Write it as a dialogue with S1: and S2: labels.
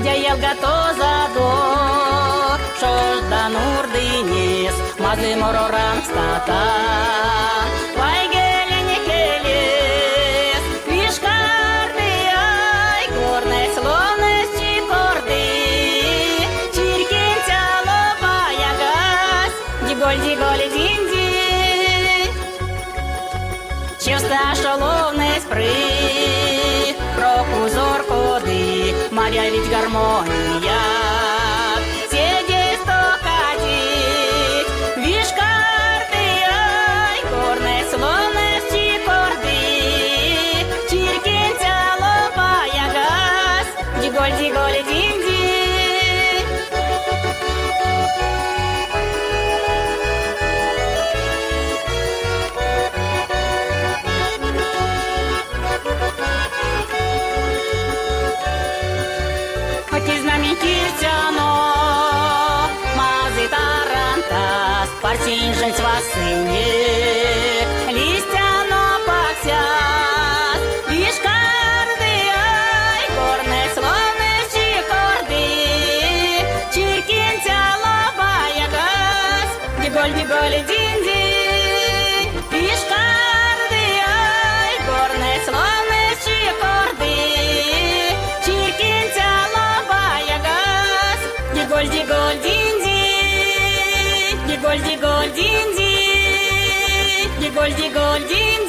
S1: Jelga zador, șoșda nurdines, mazli mororam stata. Vaigele nekeles, vishkardi ai, korne slones chikordi, chirkintia lobaya gas, digol dindi. Чиста шаловний сприт, про кузор коди, Мар'я ведь гармонія. Сидіть, стокатіть, вішкарти, ай, корне слонеш чікорди, чіркінця лопая газ, діголь дінді. Киртяно, мази тарантас, парсинжен свасыне, листяно паксяс, вишкарды ай, горне слоны чикорды, чиркинтя лобая газ, диголь динди, вишкарды ай, горне слоны чикорды, чиркинтя Digol dindi, digol dindi, digol dindi.